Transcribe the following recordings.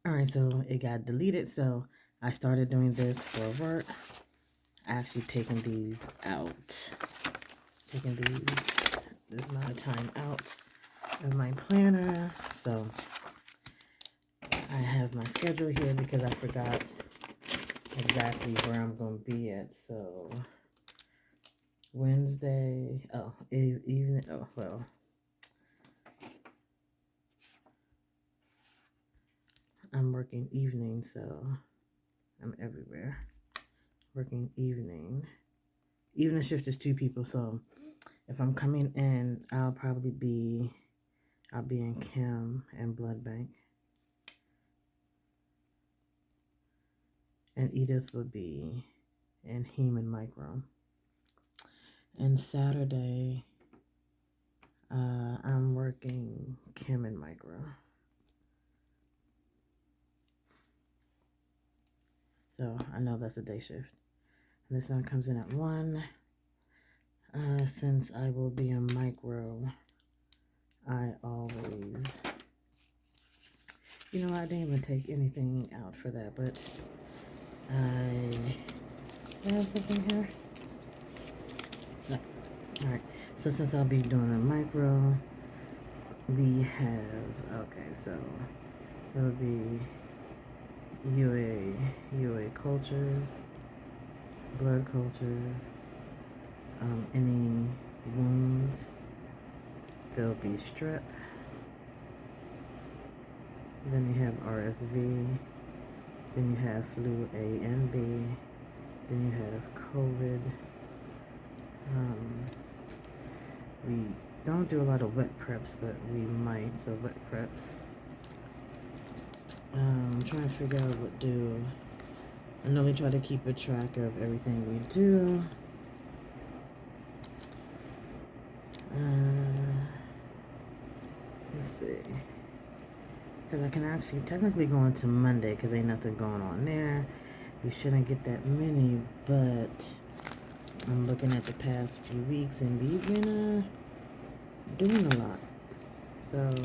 Alright, so it got deleted, so I started doing this for work. Actually taking these out. Taking this amount of time out of my planner. So I have my schedule here because I forgot exactly where I'm going to be at. So Wednesday, evening, I'm working evening, so I'm everywhere. Working evening. Evening shift is 2 people, so if I'm coming in, I'll be in Chem and Blood Bank. And Edith would be in Heme and Micro. And Saturday, I'm working Chem and Micro. So I know that's a day shift. And this one comes in at 1. Since I will be in Micro, I always... You know, I didn't even take anything out for that, but I have something here. No. Alright, so since I'll be doing a Micro, we have, okay, so it would be UA cultures, blood cultures, any wounds, there'll be strep, then you have RSV, then you have flu A and B, then you have COVID. We don't do a lot of wet preps, but we might, so wet preps. I'm trying to figure out what to do. I know we try to keep a track of everything we do. Let's see. Because I can actually technically go into Monday because ain't nothing going on there. We shouldn't get that many, but I'm looking at the past few weeks and we've been doing a lot. So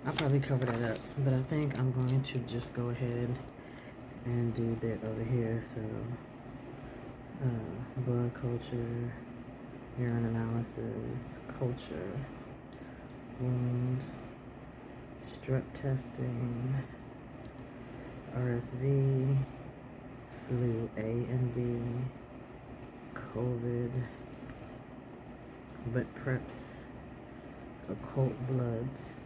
I'll probably cover that up, but I think I'm going to just go ahead and do that over here. So blood culture, urine analysis, culture, wounds, strep testing, RSV, flu A and B, COVID, wet preps, occult bloods,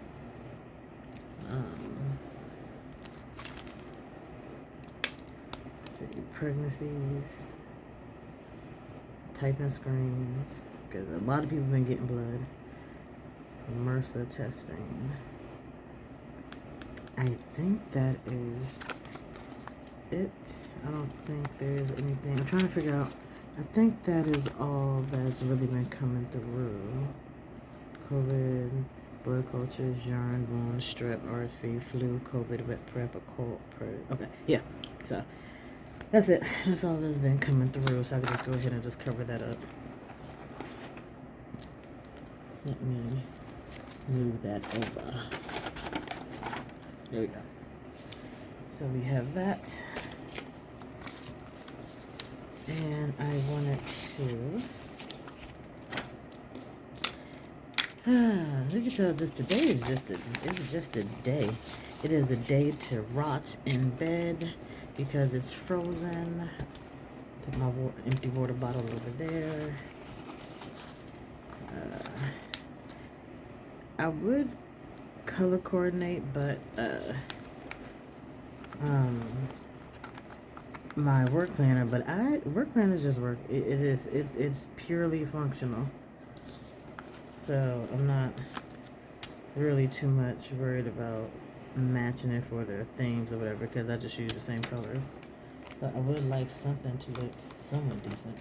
pregnancies, typing screens, because a lot of people have been getting blood, MRSA testing. I think that is it. I don't think there's anything. I'm trying to figure out. I think that is all that's really been coming through. COVID, blood cultures, urine, wound, strep, RSV, flu, COVID, wet prep, occult, okay, yeah. So that's it. That's all that's been coming through. So I can just go ahead and just cover that up. Let me move that over. There we go. So we have that. And I wanted to... you can tell this today is just a day. It is a day to rot in bed because it's frozen. Put my empty water bottle over there. I would color coordinate, but my work planner, but work planners just work. It's purely functional. So I'm not really too much worried about matching it for their themes or whatever because I just use the same colors. But I would like something to look somewhat decent.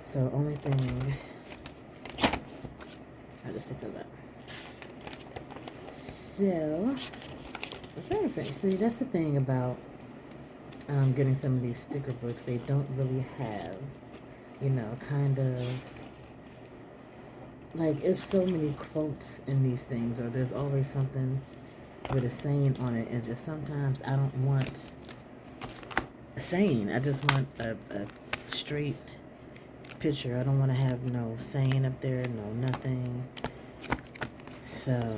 So only thing, I just take that out. So, I'm trying to think. See, that's the thing about getting some of these sticker books. They don't really have, kind of like, it's so many quotes in these things, or there's always something with a saying on it, and just sometimes I don't want a saying. I just want a straight picture. I don't want to have no saying up there, no nothing. So,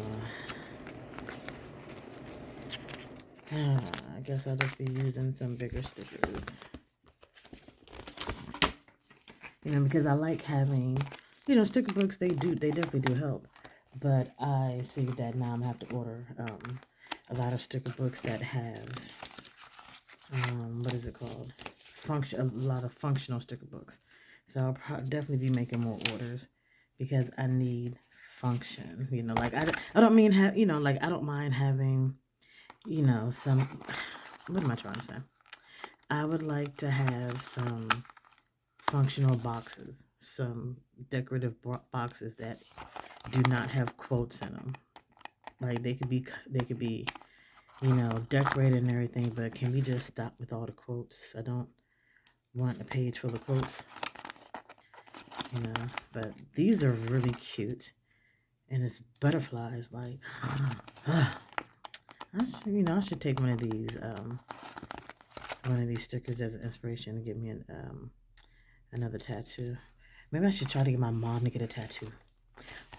I guess I'll just be using some bigger stickers. You know, because I like having, you know, sticker books. They definitely do help. But I see that now I'm gonna have to order a lot of sticker books that have what is it called? A lot of functional sticker books. So I'll definitely be making more orders because I need function. You know, like I don't mean have, you know, like I don't mind having, you know, some, what am I trying to say? I would like to have some functional boxes, some decorative boxes that do not have quotes in them. Like they could be, you know, decorated and everything, but can we just stop with all the quotes? I don't want a page full of quotes, you know. But these are really cute, and it's butterflies. Like, I should take one of these stickers as an inspiration to get me another tattoo. Maybe I should try to get my mom to get a tattoo.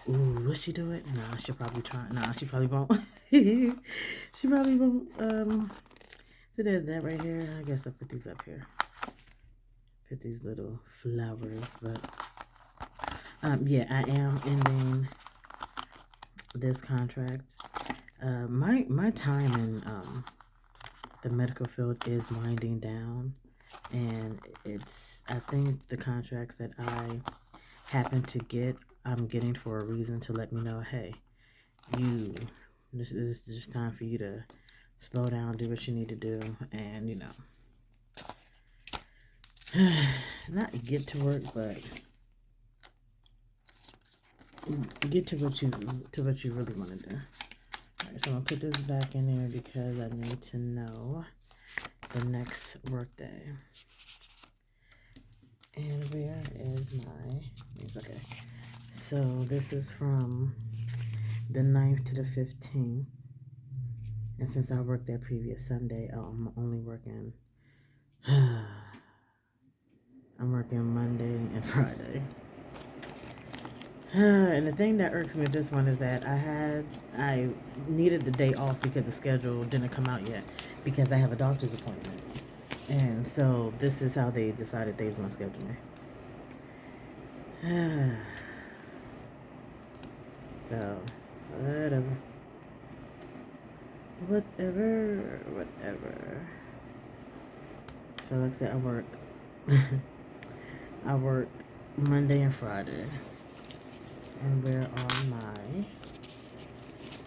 Ooh, will she do it? No, she'll probably try. No, she probably won't. She probably won't. So there's that right here. I guess I'll put these up here. Put these little flowers, but yeah, I am ending this contract. My time in the medical field is winding down, and I think the contracts that I happen to get, I'm getting for a reason to let me know, hey, this is just time for you to slow down, do what you need to do, and, you know, not get to work, but get to what you really want to do. All right, so I'm gonna put this back in there because I need to know the next work day. And where is my things? Okay, so this is from the 9th to the 15th, and since I worked that previous Sunday, I'm only working. I'm working Monday and Friday. And the thing that irks me with this one is that I needed the day off because the schedule didn't come out yet because I have a doctor's appointment. And so this is how they decided they was going to schedule me. So, whatever. So like I said, I work Monday and Friday. And where are my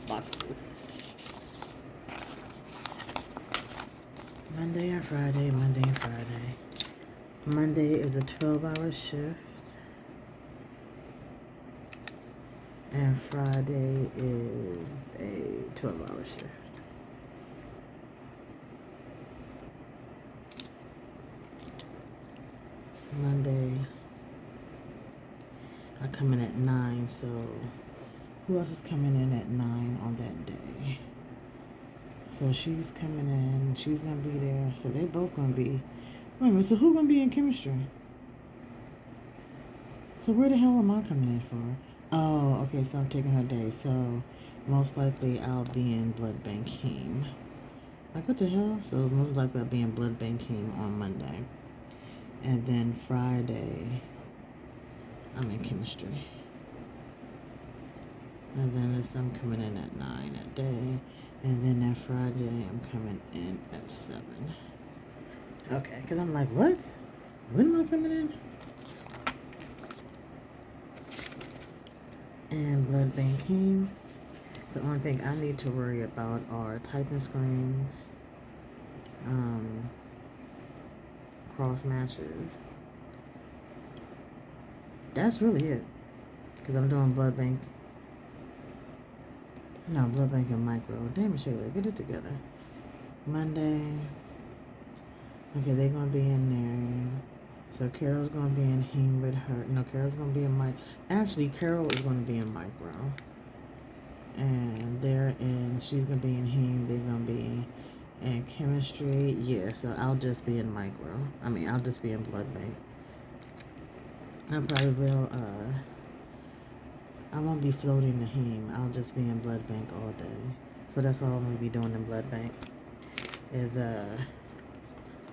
boxes? Monday and Friday. Monday is a 12-hour shift. And Friday is a 12-hour shift. Monday, I come in at 9, so who else is coming in at 9 on that day? So she's coming in, she's going to be there, so they both going to be, wait a minute, so who's going to be in chemistry? So where the hell am I coming in for? Oh, okay, so I'm taking her day, so most likely I'll be in blood banking. Like, what the hell? So most likely I'll be in blood banking on Monday. And then Friday, I'm in chemistry. And then I'm coming in at 9 that day. And then that Friday, I'm coming in at 7. Okay, because I'm like, what? When am I coming in? And blood banking. So the only thing I need to worry about are typing screens, cross matches. That's really it. Because I'm doing blood bank. No, blood bank and micro. Damn it, Shayla, get it together. Monday. Okay, they're going to be in So Carol's gonna be in heme with her. No, Carol's gonna be in Mike. Actually, Carol is gonna be in micro, and she's gonna be in heme. They're gonna be in chemistry. Yeah, so I'll just be in micro. I mean, I'll just be in blood bank. I probably will. I won't be floating the heme. I'll just be in blood bank all day. So that's all I'm gonna be doing in blood bank is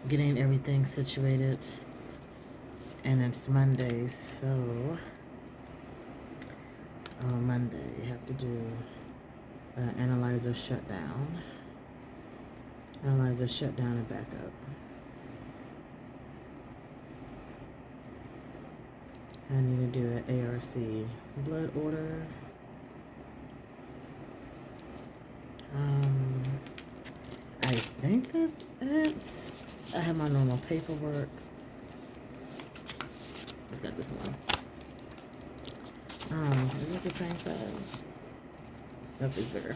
getting everything situated. And it's Monday, so on Monday you have to do analyzer shutdown. Analyzer shutdown and backup. I need to do an ARC blood order. I think that's it. I have my normal paperwork. Let's get this one. Is it the same size? That's bigger.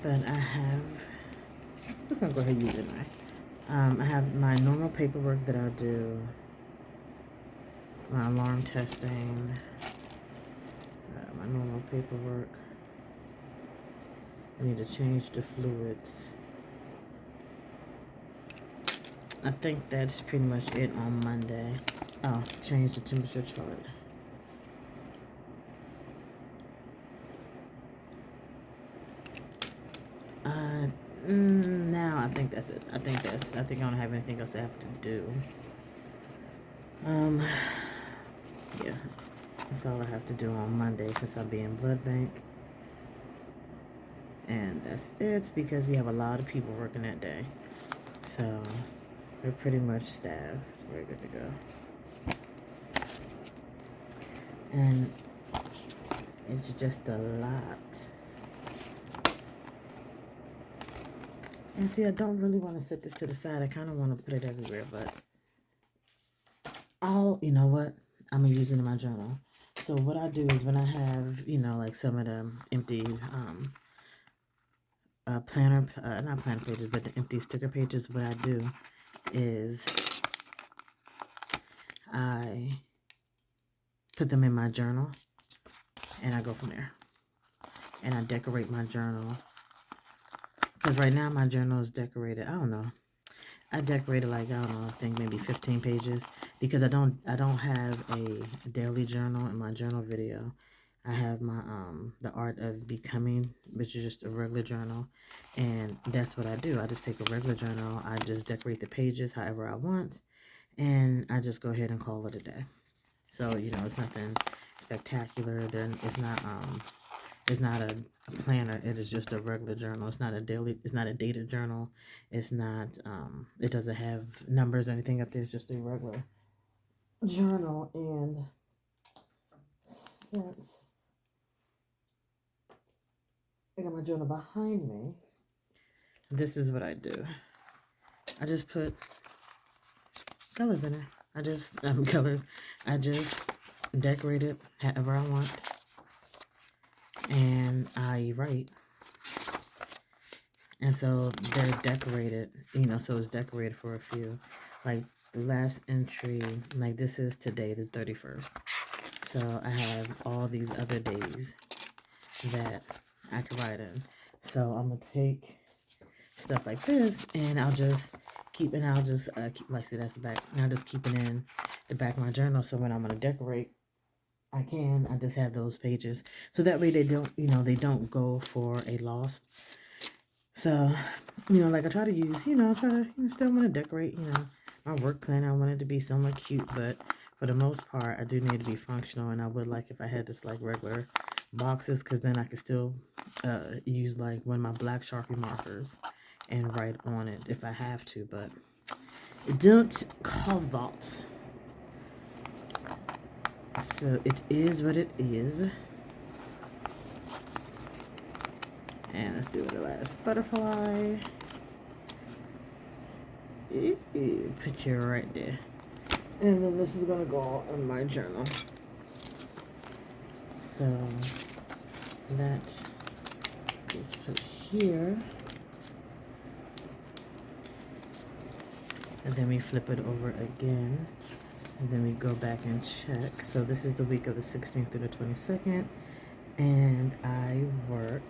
But I have, just gonna go ahead and use it now. I have my normal paperwork that I'll do. My alarm testing. My normal paperwork. I need to change the fluids. I think that's pretty much it on Monday. Oh, change the temperature chart. Now I think that's it. I think I don't have anything else I have to do. Yeah, that's all I have to do on Monday since I'll be in blood bank. And that's it because we have a lot of people working that day. So we're pretty much staffed. We're good to go. And it's just a lot. And see, I don't really want to set this to the side. I kind of want to put it everywhere, but you know what? I'm going to use it in my journal. So what I do is when I have, like some of the empty not planner pages, but the empty sticker pages, what I do is I put them in my journal and I go from there. And I decorate my journal. Because right now my journal is decorated, I don't know. I decorated I think maybe 15 pages because I don't have a daily journal in my journal video. I have my The Art of Becoming, which is just a regular journal, and that's what I do. I just take a regular journal, I just decorate the pages however I want, and I just go ahead and call it a day. So it's nothing spectacular. Then it's not a planner. It is just a regular journal. It's not a dated journal. It's not, it doesn't have numbers or anything up there. It's just a regular journal. And since I got my journal behind me, this is what I do. I just put colors in it. I just decorate it however I want. And I write. And so they're decorated, so it's decorated for a few. Like the last entry, this is today, the 31st. So I have all these other days that I can write in. So I'm going to take stuff like this and I'll just keep, see that's the back. And I'll just keep it in the back of my journal. So when I'm going to decorate, I just have those pages. So that way they don't go for a loss. So, I try to use, still want to decorate, my work plan. I want it to be somewhat cute, but for the most part, I do need to be functional. And I would like if I had this regular boxes, because then I could still use one of my black Sharpie markers and write on it if I have to, but don't call that. So it is what it is. And let's do the last butterfly. Put you right there. And then this is going to go in my journal. So that is put here. and then we flip it over again, and then we go back and check. So this is the week of the 16th through the 22nd, and I work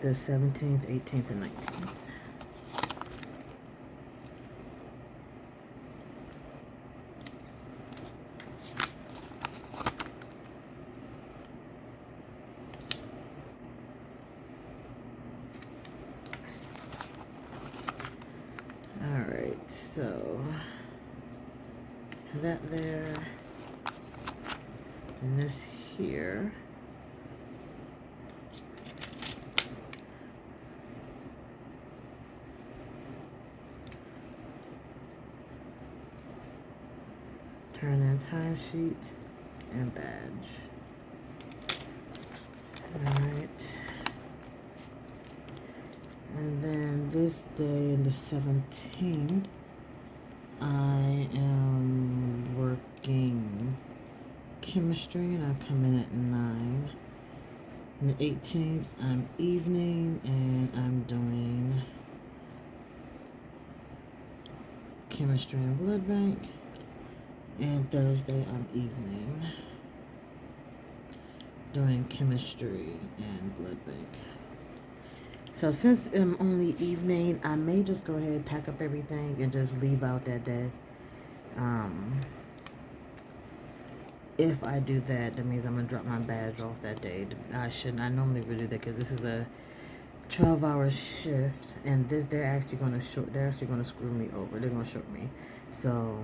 the 17th, 18th, and 19th. Alright, so that there, and this here. Turn in timesheet and badge. Alright. And then this day, the 17th, I am working chemistry and I come in at 9. And the 18th, I'm evening and I'm doing chemistry and blood bank. And Thursday, I'm evening doing chemistry and blood bank. So since I'm only evening, I may just go ahead, pack up everything, and just leave out that day. If I do that, that means I'm gonna drop my badge off that day. I shouldn't. I normally would do that because this is a 12-hour shift, and they're actually gonna screw me over. They're gonna short me. So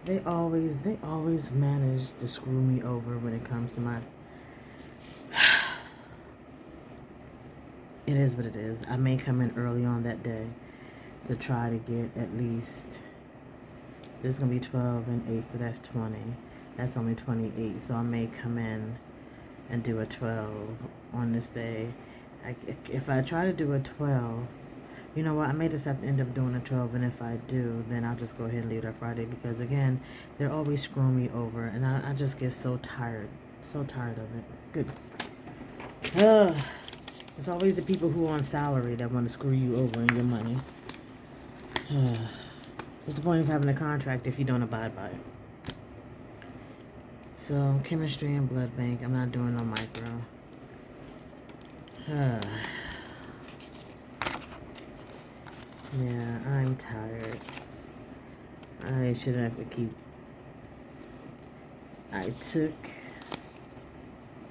they always manage to screw me over when it comes to my. It is what it is. I may come in early on that day to try to get at least. This is going to be 12 and 8, so that's 20. That's only 28, so I may come in and do a 12 on this day. If I try to do a 12, you know what, I may just have to end up doing a 12, and if I do, then I'll just go ahead and leave that Friday, because again, they're always screwing me over, and I just get so tired of it. Good. It's always the people who are on salary that want to screw you over in your money. What's the point of having a contract if you don't abide by it? So, chemistry and blood bank. I'm not doing no micro. Yeah, I'm tired. I should have to keep.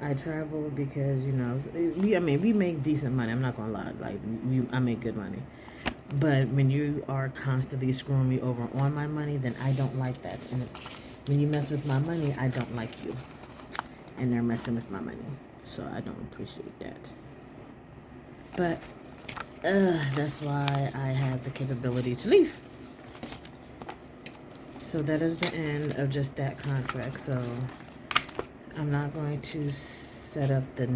I traveled because, you know, we make decent money. I'm not gonna lie. Like, I make good money. But when you are constantly screwing me over on my money, then I don't like that. And when you mess with my money, I don't like you. And they're messing with my money. So I don't appreciate that. But that's why I have the capability to leave. So that is the end of just that contract. So I'm not going to set up the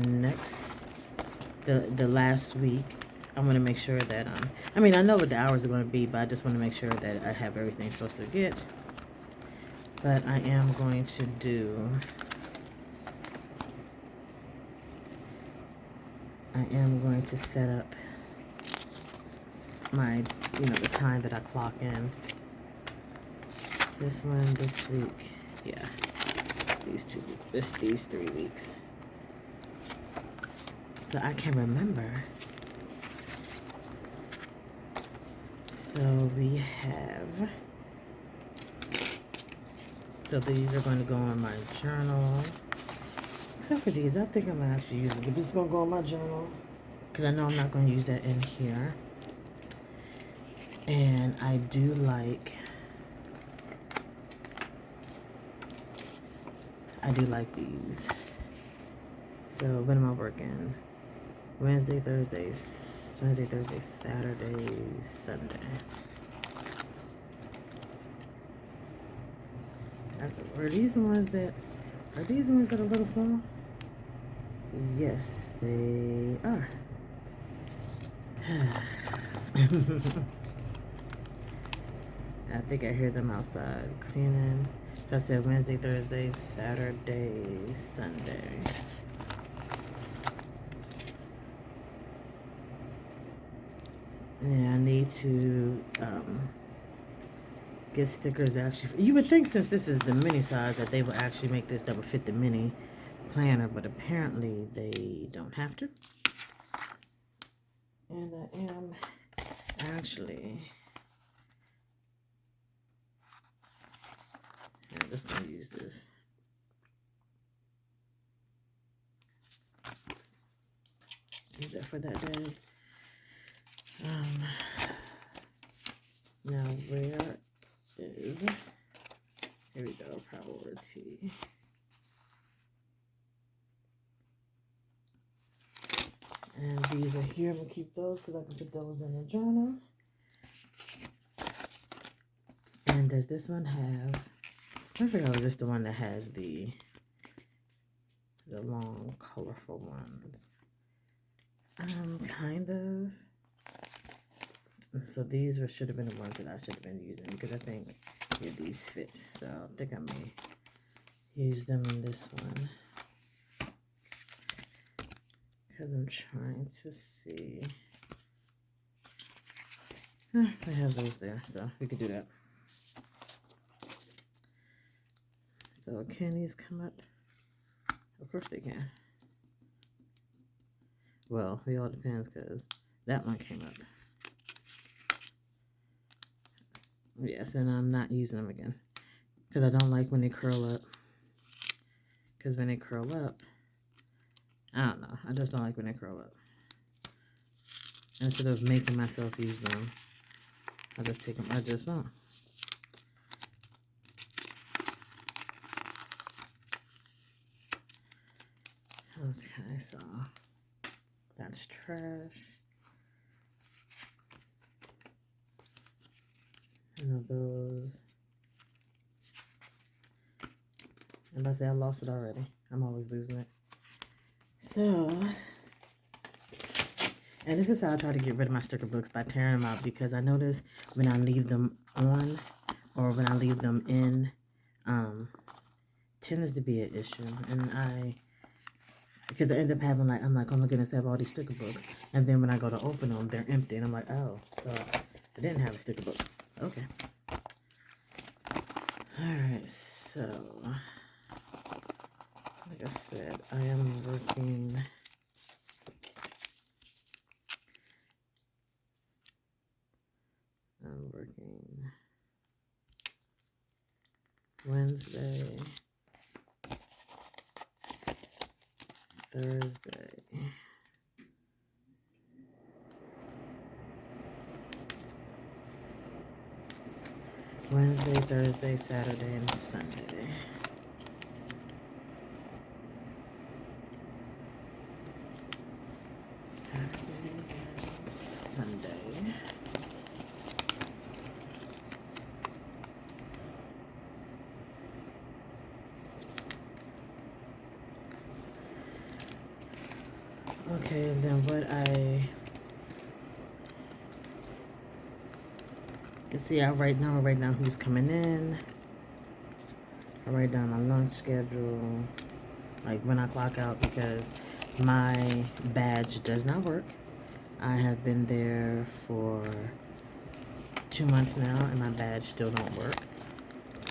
last week. I'm going to make sure that, I know what the hours are going to be, but I just want to make sure that I have everything I'm supposed to get. But I am going to do, set up my, the time that I clock in. This one, this week, yeah. It's these 3 weeks. So I can remember. So we have. So these are going to go on my journal. Except for these, I think I'm actually using it. But this is going to go on my journal. Because I know I'm not going to use that in here. And I do like these. So when am I working? Wednesday, Thursday, Saturday, Sunday. Are these the ones that are a little small? Yes, they are. I think I hear them outside cleaning. So I said Wednesday, Thursday, Saturday, Sunday. Yeah, I need to get stickers that actually. You would think since this is the mini size that they would actually make this that would fit the mini planner, but apparently they don't have to. And I am actually. I'm just gonna use this. Use that for that day. Now where is, here we go, priority. And these are here. I'm gonna keep those because I can put those in the journal. And does this one have, I forgot, is this the one that has the long colorful ones? Kind of. So these should have been the ones that I should have been using because I think these fit. So I think I may use them in this one because I'm trying to see. I have those there, so we could do that. So can these come up? Of course they can. Well, it all depends because that one came up. Yes, and I'm not using them again because I don't like when they curl up. Because when they curl up, I don't know. I just don't like when they curl up. Instead of making myself use them, I just take them. I just won't. Okay, so that's trash. And those. And I say I lost it already. I'm always losing it. So, and this is how I try to get rid of my sticker books, by tearing them out, because I notice when I leave them on or when I leave them in, tends to be an issue. And because I end up having I'm like, oh my goodness, I have all these sticker books. And then when I go to open them, they're empty. And I'm like, oh, so I didn't have a sticker book. Okay. Alright, so, like I said, I am working Wednesday, Thursday, Wednesday, Thursday, Saturday, and Sunday. Saturday and Sunday. Okay, and then what I can see, I write down who's coming in. I write down my lunch schedule, like when I clock out, because my badge does not work. I have been there for 2 months now, and my badge still don't work.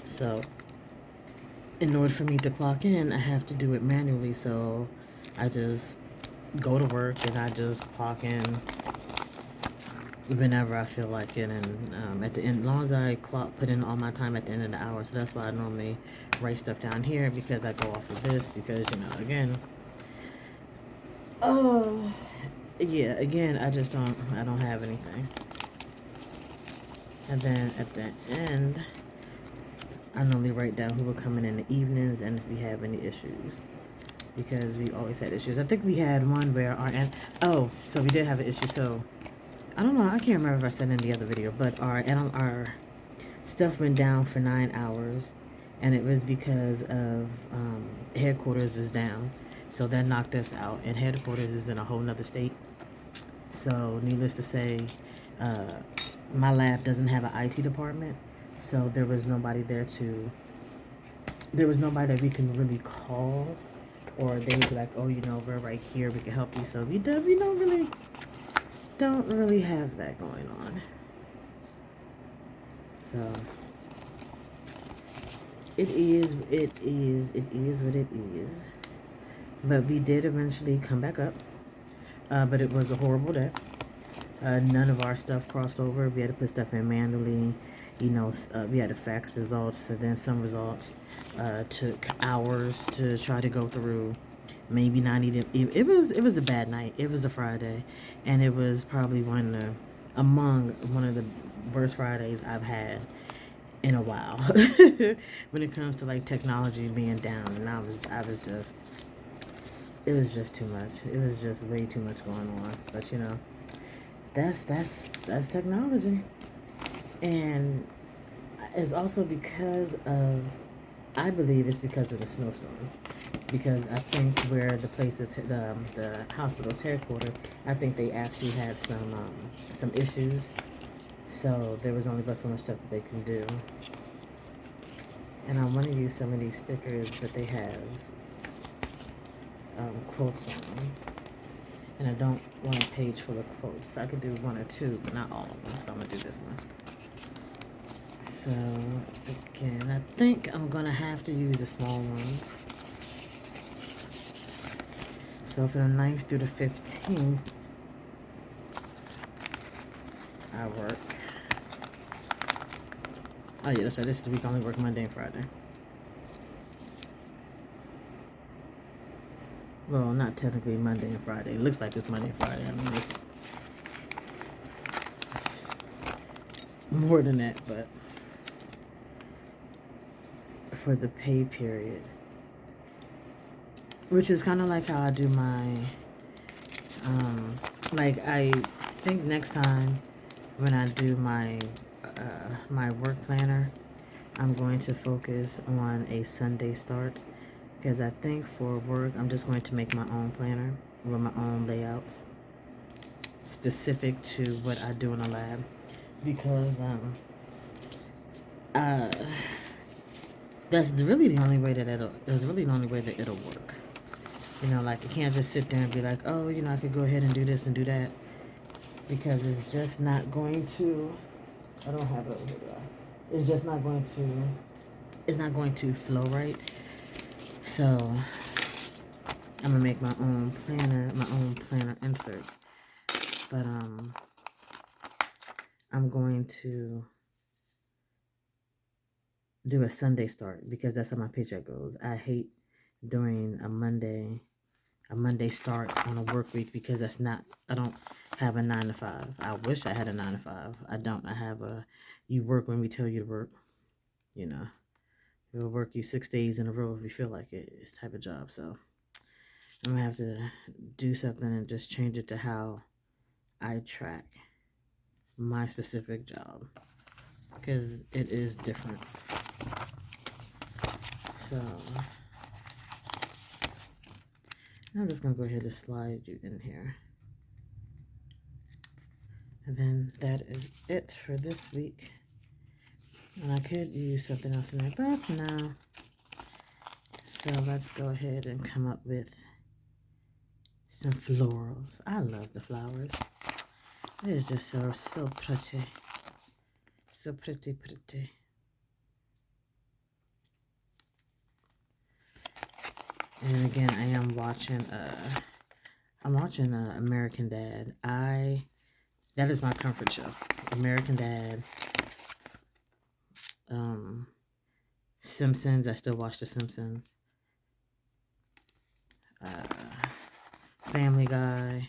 So, in order for me to clock in, I have to do it manually. So, I just go to work and I just clock in whenever I feel like it, and at the end, as long as I put in all my time at the end of the hour. So that's why I normally write stuff down here, because I go off of this, because again, yeah, again, I don't have anything. And then at the end, I normally write down who will come in the evenings and if we have any issues, because we always had issues. I think we had one where so we did have an issue. So I don't know, I can't remember if I said in the other video, but our stuff went down for 9 hours, and it was because of headquarters was down. So that knocked us out, and headquarters is in a whole nother state. So needless to say, my lab doesn't have an IT department, so there was nobody that we can really call, or they would be like, oh, we're right here, we can help you. So we don't really, don't really have that going on. So it is what it is. But we did eventually come back up. But it was a horrible day. None of our stuff crossed over. We had to put stuff in manually. We had to fax results, and then some results took hours to try to go through. Maybe not even. It was a bad night. It was a Friday, and it was probably among one of the worst Fridays I've had in a while when it comes to like technology being down. And I was just, it was just too much. It was just way too much going on. But that's technology, and it's also because of, I believe it's because of the snowstorm. Because I think where the place is, the hospital's headquarters, I think they actually had some issues. So there was only but so much stuff that they can do. And I want to use some of these stickers, but they have quotes on them. And I don't want a page full of quotes. I could do one or two, but not all of them. So I'm going to do this one. So, again, I think I'm going to have to use the small ones. So for the 9th through the 15th, I work. Oh yeah, that's right. This is the week I only work Monday and Friday. Well, not technically Monday and Friday. It looks like it's Monday and Friday. I mean, it's more than that, but for the pay period, which is kind of like how I do my, like I think next time when I do my my work planner, I'm going to focus on a Sunday start, because I think for work I'm just going to make my own planner with my own layouts specific to what I do in the lab, because that's really the only way that it'll work. Like you can't just sit there and be like, oh, I could go ahead and do this and do that, because it's just not going to. I don't have it over here. It's just not going to. It's not going to flow right. So I'm gonna make my own planner inserts. But I'm going to do a Sunday start, because that's how my paycheck goes. I hate doing a Monday start on a work week, because I don't have a 9 to 5. I wish I had a 9 to 5. I don't. I have you work when we tell you to work. It'll work you 6 days in a row if you feel like it. It's type of job. So I'm gonna have to do something and just change it to how I track my specific job, because it is different. So I'm just gonna go ahead and slide you in here. And then that is it for this week. And I could use something else in there, but for now. So let's go ahead and come up with some florals. I love the flowers. It is just so pretty. So pretty. And again, I'm watching American Dad. That is my comfort show. American Dad. Simpsons. I still watch The Simpsons. Family Guy.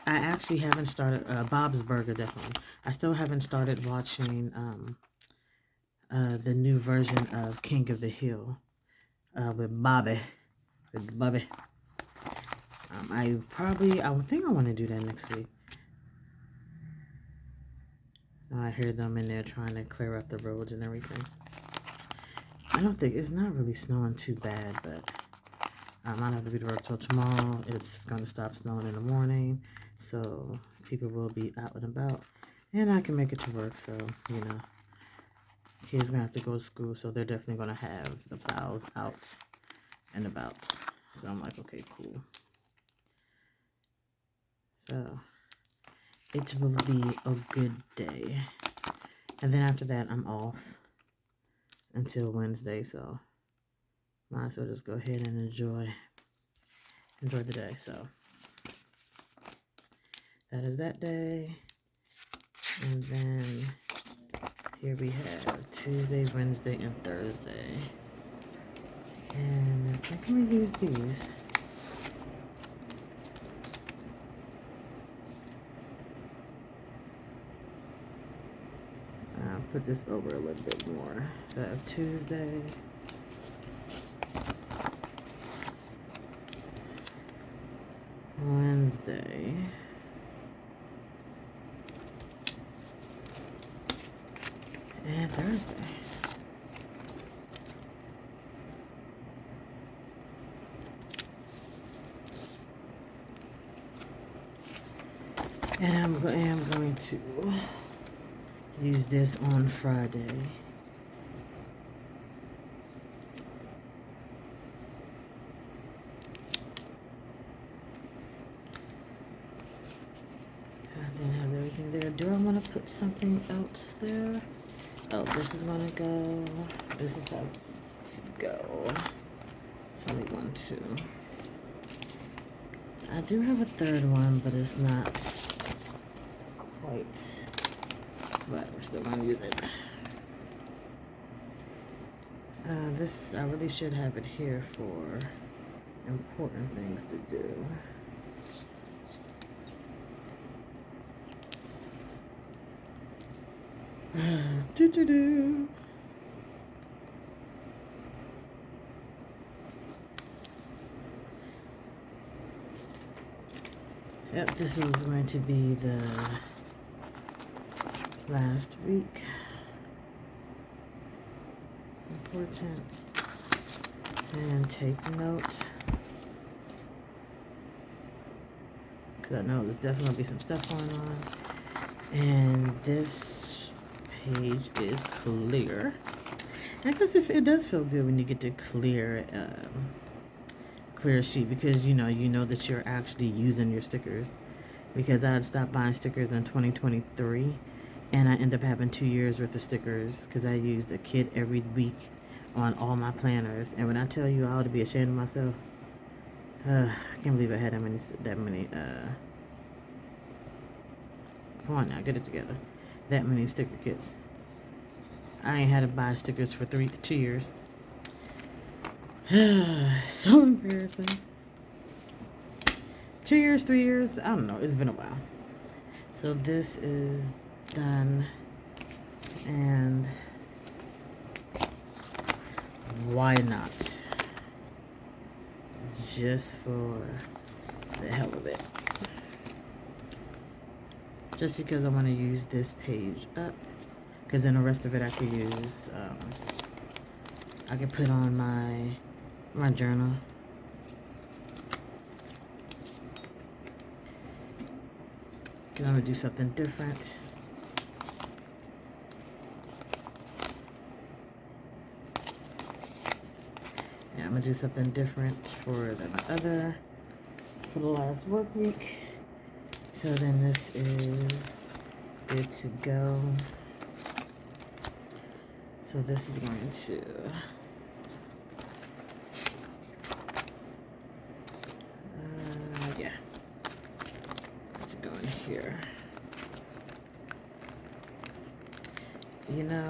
I actually haven't started Bob's Burger, definitely. I still haven't started watching the new version of King of the Hill with Bobby. I think I want to do that next week. I hear them in there trying to clear up the roads and everything. It's not really snowing too bad, but I might have to be to work till tomorrow. It's going to stop snowing in the morning, so people will be out and about. And I can make it to work, so, kids going to have to go to school, so they're definitely going to have the plows out and about. So I'm like, okay, cool. So, it will be a good day. And then after that, I'm off until Wednesday, so might as well just go ahead and enjoy the day. So that is that day. And then here we have Tuesday, Wednesday, and Thursday. And I think I'm gonna use these. I'll put this over a little bit more. So I have Tuesday, Wednesday, and Thursday. And I am going to use this on Friday. I didn't have everything there. Do I want to put something else there? Oh, this is going to go. This is how to go. It's only 1, 2. I do have a third one, but it's not quite. But we're still going to use it. This, I really should have it here for important things to do. Do. Yep, this is going to be the last week. Important. And take notes. Because I know there's definitely be some stuff going on. And this page is clear. I guess if it does feel good when you get to clear sheet, because you know that you're actually using your stickers. Because I had stopped buying stickers in 2023, and I end up having 2 years worth of stickers because I used a kit every week on all my planners. And when I tell you I ought to be ashamed of myself, I can't believe I had that many. Come on now, get it together. That many sticker kits. I ain't had to buy stickers for 2 years. So embarrassing. 2 years, 3 years, I don't know. It's been a while. So this is done. And why not? Just for the hell of it. Just because I want to use this page up. Because then the rest of it I could use, I could put on my journal. Because I'm going to do something different. Yeah, I'm going to do something different for the last work week. So then this is good to go. So this is going to go in here. You know,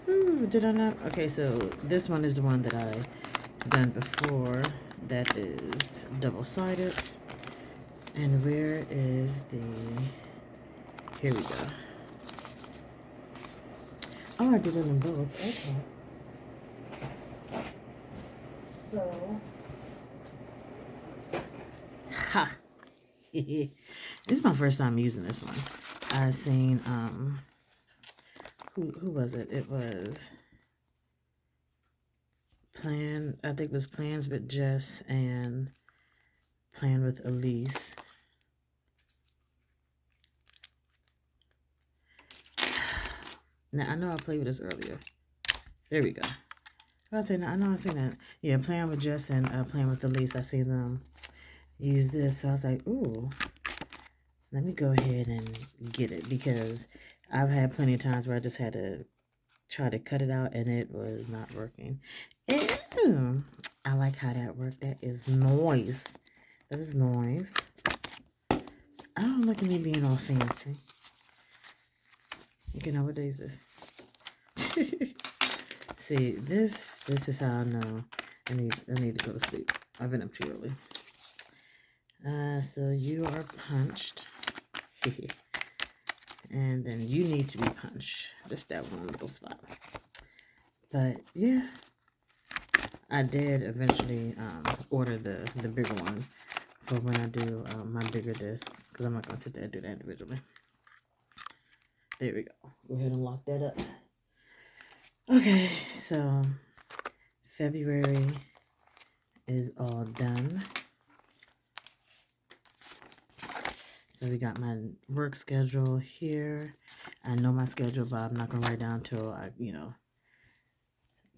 ooh, did I not? Okay, so this one is the one that I done before. That is double-sided. And where is the? Here we go. Oh, I did it in both. Okay. So, ha! This is my first time using this one. I seen who was it? It was I think it was Plans with Jess and Plan with Elise. Now I know I played with this earlier. There we go. I was saying, I know I seen that. Yeah, Plan with Jess and Plan with Elise. I seen them use this. So I was like, ooh. Let me go ahead and get it because I've had plenty of times where I just had to try to cut it out and it was not working. Ew. I like how that worked. That is noise. That is noise. I don't look at me being all fancy. Okay, now what day is this? See, this is how I know I need to go to sleep. I've been up too early. So you are punched. And then you need to be punched. Just that one little spot. But yeah, I did eventually order the bigger one for when I do my bigger discs, because I'm not going to sit there and do that individually. There we go. Go ahead and lock that up. Okay, so February is all done. So we got my work schedule here. I know my schedule, but I'm not going to write down till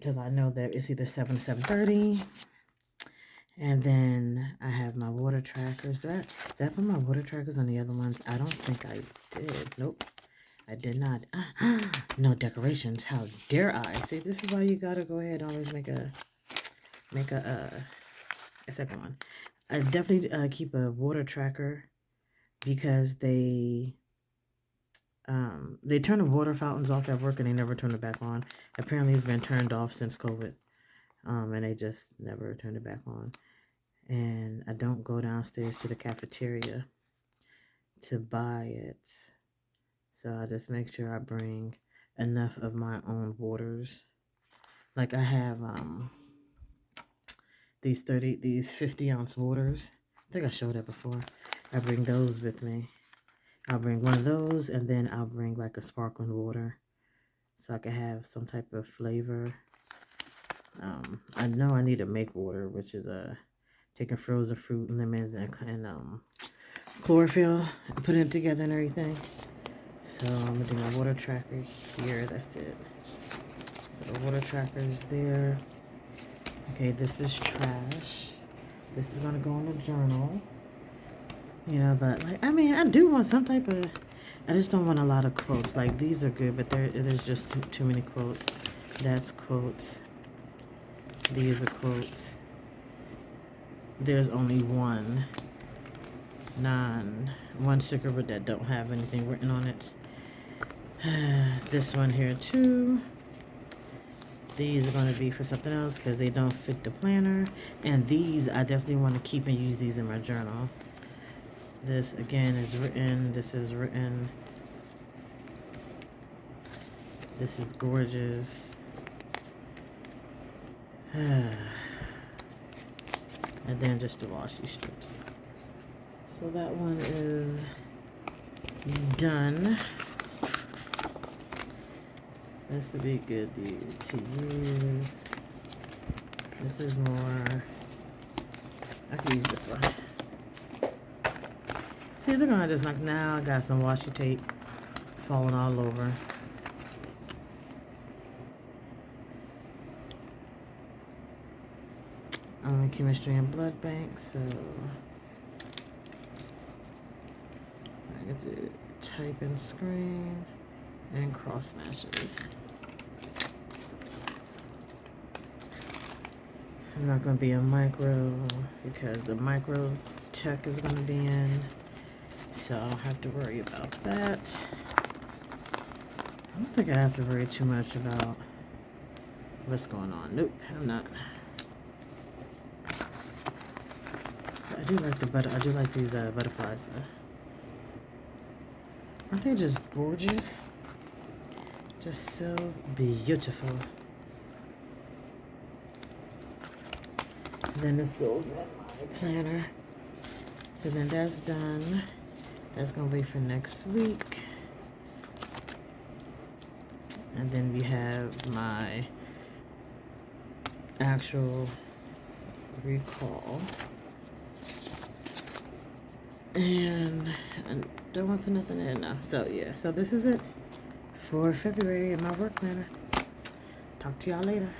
till I know that it's either 7 to 7:30. And then I have my water trackers. Did I put my water trackers on the other ones? I don't think I did. Nope, I did not. No decorations. How dare I? See, this is why you gotta go ahead and always make a second one. I definitely keep a water tracker because they turn the water fountains off at work and they never turn it back on. Apparently, it's been turned off since COVID, and they just never turned it back on. And I don't go downstairs to the cafeteria to buy it. So I just make sure I bring enough of my own waters. Like I have these 50-ounce waters. I think I showed that before. I bring those with me. I'll bring one of those, and then I'll bring like a sparkling water so I can have some type of flavor. I know I need to make water, which is taking frozen fruit, lemons, and chlorophyll and putting it together and everything. So I'm gonna do my water tracker here. That's it. So the water tracker is there. Okay, this is trash. This is gonna go in the journal. You know, but like I mean, I do want some type of. I just don't want a lot of quotes. Like these are good, but there's just too many quotes. That's quotes. These are quotes. There's only one sticker but that don't have anything written on it. This one here too. These are going to be for something else because they don't fit the planner. And these, I definitely want to keep and use these in my journal. This again is written. This is written. This is gorgeous. And then just the washi strips. So that one is done. This would be good to use. This is more. I can use this one. See, they're gonna just knock now. I got some washi tape falling all over. I'm in chemistry and blood bank, so I get to type and screen and cross matches. I'm not going to be a micro because the micro tech is going to be in, so I don't have to worry about that. I don't think I have to worry too much about what's going on. Nope, I'm not. I do like these butterflies though. Aren't they just gorgeous? Just so beautiful. Then this goes in my planner. So then that's done. That's gonna be for next week. And then we have my actual recall. And I don't want to put nothing in now. So yeah, so this is it for February in my work planner. Talk to y'all later.